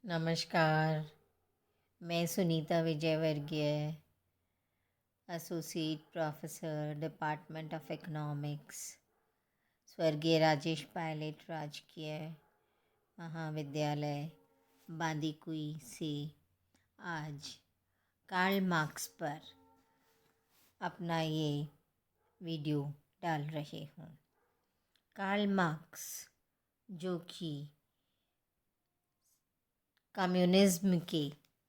नमस्कार। मैं Sunita Vijayvargiya, associate professor, department of economics, स्वर्गीय राजेश पायलट राजकीय महाविद्यालय बांदीकुई से आज कार्ल मार्क्स पर अपना ये वीडियो डाल रही हूँ। कार्ल मार्क्स जो कि कम्युनिज्म के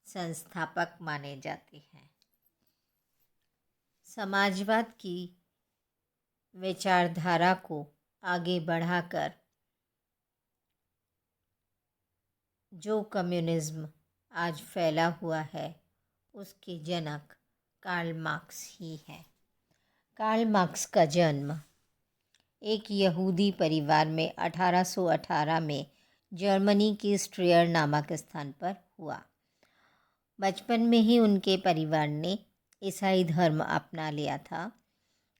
संस्थापक माने जाते हैं, समाजवाद की विचारधारा को आगे बढ़ाकर जो कम्युनिज्म आज फैला हुआ है उसके जनक कार्ल मार्क्स ही हैं। कार्ल मार्क्स का जन्म एक यहूदी परिवार में 1818 में जर्मनी के स्ट्रियर नामक स्थान पर हुआ। बचपन में ही उनके परिवार ने ईसाई धर्म अपना लिया था।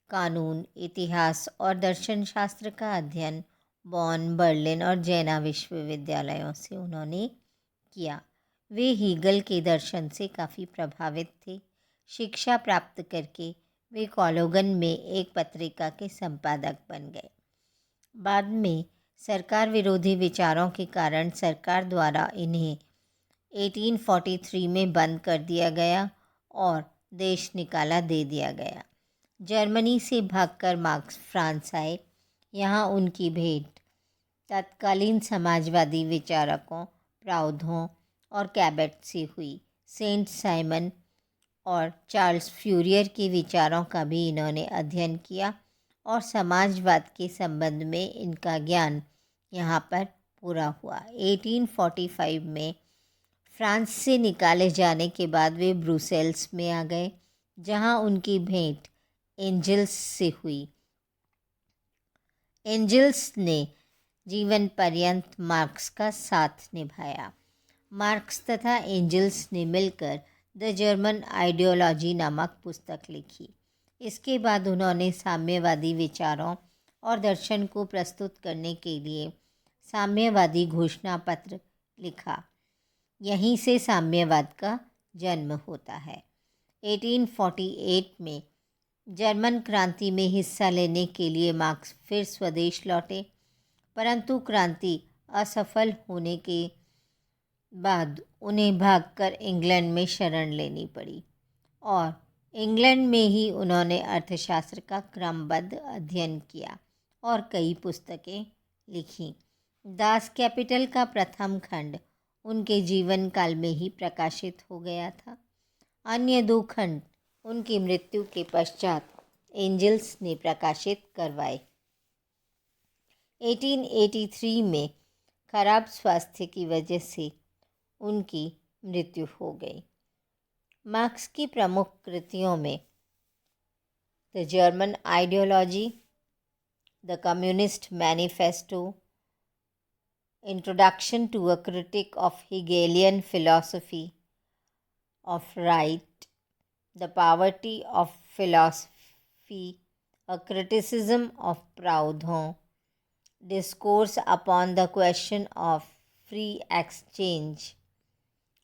कानून, इतिहास और दर्शन शास्त्र का अध्ययन बॉन, बर्लिन और जैना विश्वविद्यालयों से उन्होंने किया। वे हीगल के दर्शन से काफ़ी प्रभावित थे। शिक्षा प्राप्त करके वे कोलोगन में एक पत्रिका के संपादक बन गए। बाद में सरकार विरोधी विचारों के कारण सरकार द्वारा इन्हें 1843 में बंद कर दिया गया और देश निकाला दे दिया गया। जर्मनी से भागकर मार्क्स फ्रांस आए। यहाँ उनकी भेंट तत्कालीन समाजवादी विचारकों प्राउधों और कैबेट से हुई। सेंट साइमन और चार्ल्स फ्यूरियर के विचारों का भी इन्होंने अध्ययन किया और समाजवाद के संबंध में इनका ज्ञान यहाँ पर पूरा हुआ। 1845 में फ्रांस से निकाले जाने के बाद वे ब्रुसेल्स में आ गए, जहाँ उनकी भेंट एंजल्स से हुई। एंजल्स ने जीवन पर्यंत मार्क्स का साथ निभाया। मार्क्स तथा एंजल्स ने मिलकर द जर्मन आइडियोलॉजी नामक पुस्तक लिखी। इसके बाद उन्होंने साम्यवादी विचारों और दर्शन को प्रस्तुत करने के लिए साम्यवादी घोषणा पत्र लिखा। यहीं से साम्यवाद का जन्म होता है। 1848 में जर्मन क्रांति में हिस्सा लेने के लिए मार्क्स फिर स्वदेश लौटे, परंतु क्रांति असफल होने के बाद उन्हें भागकर इंग्लैंड में शरण लेनी पड़ी और इंग्लैंड में ही उन्होंने अर्थशास्त्र का क्रमबद्ध अध्ययन किया और कई पुस्तकें लिखीं। दास कैपिटल का प्रथम खंड उनके जीवन काल में ही प्रकाशित हो गया था। अन्य 2 खंड उनकी मृत्यु के पश्चात एंजल्स ने प्रकाशित करवाए। 1883 में खराब स्वास्थ्य की वजह से उनकी मृत्यु हो गई। मार्क्स की प्रमुख कृतियों में the German ideology, the communist manifesto, introduction to a critique of Hegelian philosophy of right, the poverty of philosophy, a criticism of Proudhon, discourse upon the question of free exchange,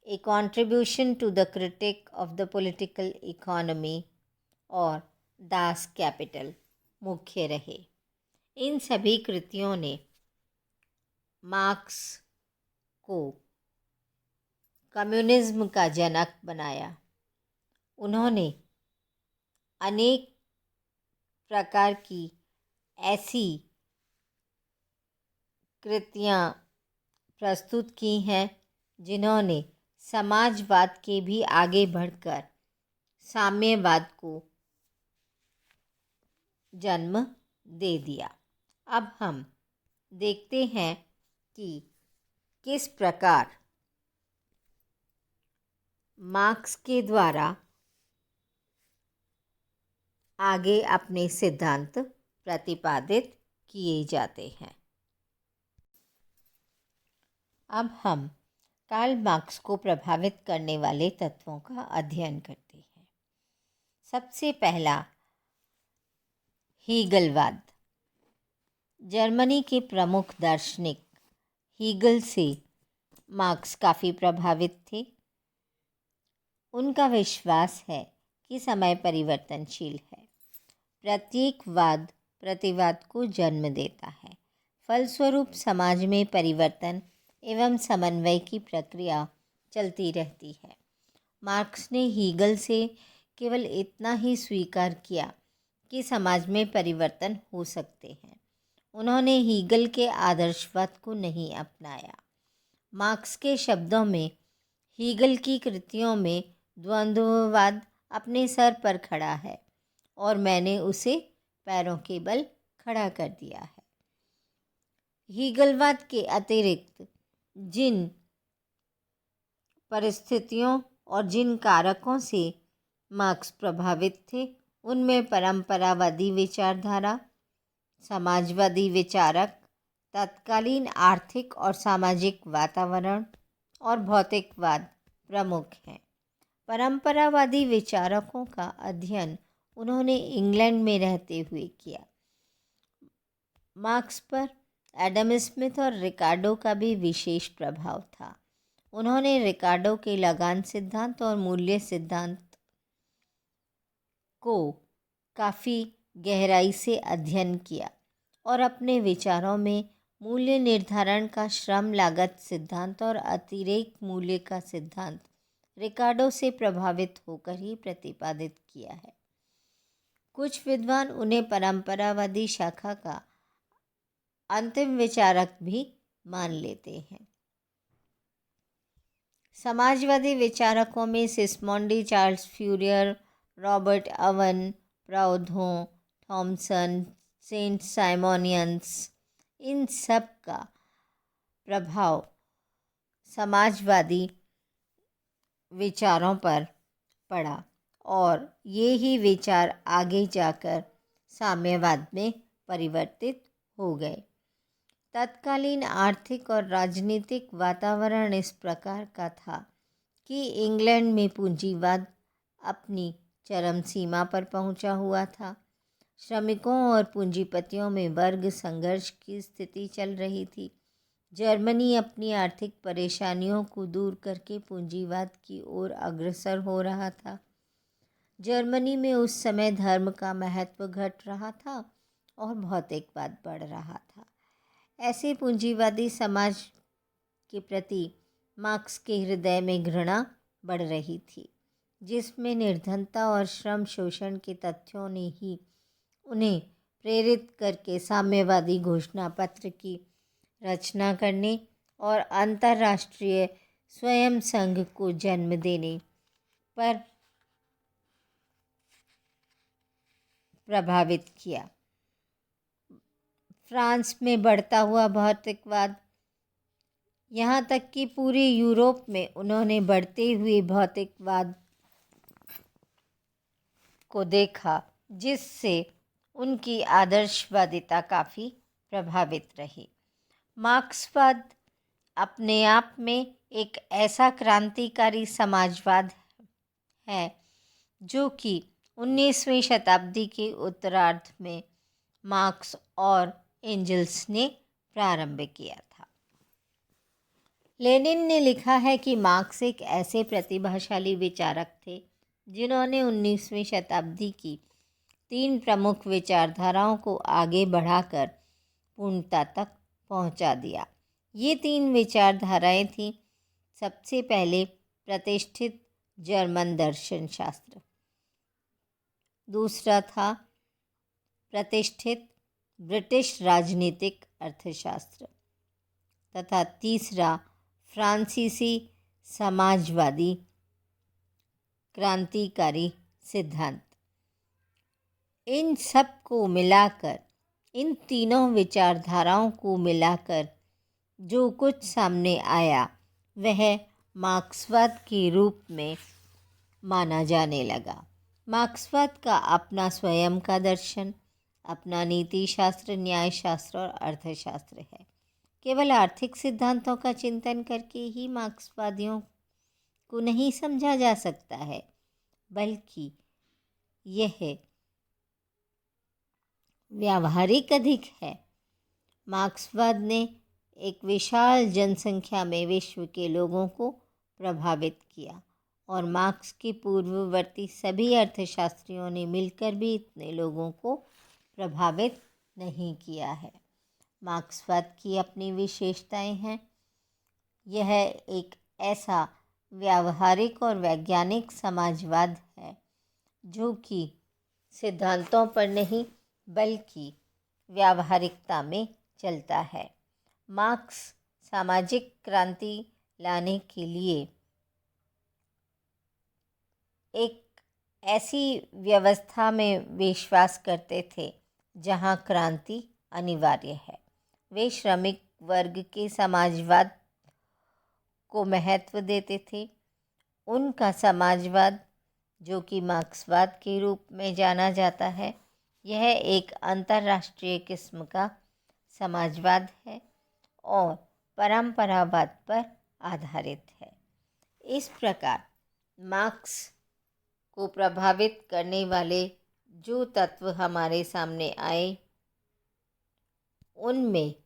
a contribution to the critique of the political economy और Das capital मुख्य रहे। इन सभी कृतियों ने marks को communism का जनक बनाया। उन्होंने अनेक प्रकार की ऐसी कृतियाँ प्रस्तुत की हैं जिन्होंने समाजवाद के भी आगे बढ़कर साम्यवाद को जन्म दे दिया। अब हम देखते हैं कि किस प्रकार मार्क्स के द्वारा आगे अपने सिद्धांत प्रतिपादित किए जाते हैं। अब हम कार्ल मार्क्स को प्रभावित करने वाले तत्वों का अध्ययन करते हैं। सबसे पहला, हीगलवाद। जर्मनी के प्रमुख दार्शनिक हीगल से मार्क्स काफ़ी प्रभावित थे। उनका विश्वास है कि समय परिवर्तनशील है। प्रत्येक वाद प्रतिवाद को जन्म देता है। फलस्वरूप समाज में परिवर्तन एवं समन्वय की प्रक्रिया चलती रहती है। मार्क्स ने हीगल से केवल इतना ही स्वीकार किया कि समाज में परिवर्तन हो सकते हैं। उन्होंने हीगल के आदर्शवाद को नहीं अपनाया। मार्क्स के शब्दों में, हीगल की कृतियों में द्वंद्ववाद अपने सर पर खड़ा है और मैंने उसे पैरों के बल खड़ा कर दिया है। हीगलवाद के अतिरिक्त जिन परिस्थितियों और जिन कारकों से मार्क्स प्रभावित थे, उनमें परंपरावादी विचारधारा, समाजवादी विचारक, तत्कालीन आर्थिक और सामाजिक वातावरण और भौतिकवाद प्रमुख हैं। परंपरावादी विचारकों का अध्ययन उन्होंने इंग्लैंड में रहते हुए किया। मार्क्स पर एडम स्मिथ और रिकार्डो का भी विशेष प्रभाव था। उन्होंने रिकार्डो के लगान सिद्धांत और मूल्य सिद्धांत को काफ़ी गहराई से अध्ययन किया और अपने विचारों में मूल्य निर्धारण का श्रम लागत सिद्धांत और अतिरेक मूल्य का सिद्धांत रिकार्डो से प्रभावित होकर ही प्रतिपादित किया है। कुछ विद्वान उन्हें परंपरावादी शाखा का अंतिम विचारक भी मान लेते हैं। समाजवादी विचारकों में Sismondi, Charles Fourier, Robert Owen, Proudhon, Thompson, Saint Simonians, इन सब का प्रभाव समाजवादी विचारों पर पड़ा और ये ही विचार आगे जाकर साम्यवाद में परिवर्तित हो गए। तत्कालीन आर्थिक और राजनीतिक वातावरण इस प्रकार का था कि इंग्लैंड में पूंजीवाद अपनी चरम सीमा पर पहुंचा हुआ था। श्रमिकों और पूंजीपतियों में वर्ग संघर्ष की स्थिति चल रही थी। जर्मनी अपनी आर्थिक परेशानियों को दूर करके पूंजीवाद की ओर अग्रसर हो रहा था। जर्मनी में उस समय धर्म का महत्व घट रहा था और भौतिकवाद बढ़ रहा था। ऐसे पूंजीवादी समाज के प्रति मार्क्स के हृदय में घृणा बढ़ रही थी, जिसमें निर्धनता और श्रम शोषण के तथ्यों ने ही उन्हें प्रेरित करके साम्यवादी घोषणा पत्र की रचना करने और अंतर्राष्ट्रीय स्वयं संघ को जन्म देने पर प्रभावित किया। फ्रांस में बढ़ता हुआ भौतिकवाद, यहाँ तक कि पूरे यूरोप में उन्होंने बढ़ते हुए भौतिकवाद को देखा, जिससे उनकी आदर्शवादिता काफ़ी प्रभावित रही। मार्क्सवाद अपने आप में एक ऐसा क्रांतिकारी समाजवाद है जो कि 19वीं शताब्दी के उत्तरार्ध में मार्क्स और एंजल्स ने प्रारंभ किया था। लेनिन ने लिखा है कि मार्क्स एक ऐसे प्रतिभाशाली विचारक थे जिन्होंने 19वीं शताब्दी की 3 प्रमुख विचारधाराओं को आगे बढ़ाकर पूर्णता तक पहुंचा दिया। ये 3 विचारधाराएं थीं। सबसे पहले प्रतिष्ठित जर्मन दर्शन शास्त्र, दूसरा था प्रतिष्ठित ब्रिटिश राजनीतिक अर्थशास्त्र तथा तीसरा फ्रांसीसी समाजवादी क्रांतिकारी सिद्धांत। इन सब को मिलाकर, इन तीनों विचारधाराओं को मिलाकर जो कुछ सामने आया वह मार्क्सवाद के रूप में माना जाने लगा। मार्क्सवाद का अपना स्वयं का दर्शन, अपना नीति शास्त्र, न्याय शास्त्र और अर्थशास्त्र है। केवल आर्थिक सिद्धांतों का चिंतन करके ही मार्क्सवादियों को नहीं समझा जा सकता है, बल्कि यह व्यावहारिक अधिक है। मार्क्सवाद ने एक विशाल जनसंख्या में विश्व के लोगों को प्रभावित किया और मार्क्स के पूर्ववर्ती सभी अर्थशास्त्रियों ने मिलकर भी इतने लोगों को प्रभावित नहीं किया है। मार्क्सवाद की अपनी विशेषताएं हैं। यह एक ऐसा व्यावहारिक और वैज्ञानिक समाजवाद है जो कि सिद्धांतों पर नहीं बल्कि व्यावहारिकता में चलता है। मार्क्स सामाजिक क्रांति लाने के लिए एक ऐसी व्यवस्था में विश्वास करते थे जहां क्रांति अनिवार्य है। वे श्रमिक वर्ग के समाजवाद को महत्व देते थे। उनका समाजवाद, जो कि मार्क्सवाद के रूप में जाना जाता है, यह एक अंतर्राष्ट्रीय किस्म का समाजवाद है और परंपरावाद पर आधारित है। इस प्रकार मार्क्स को प्रभावित करने वाले जो तत्व हमारे सामने आए, उनमें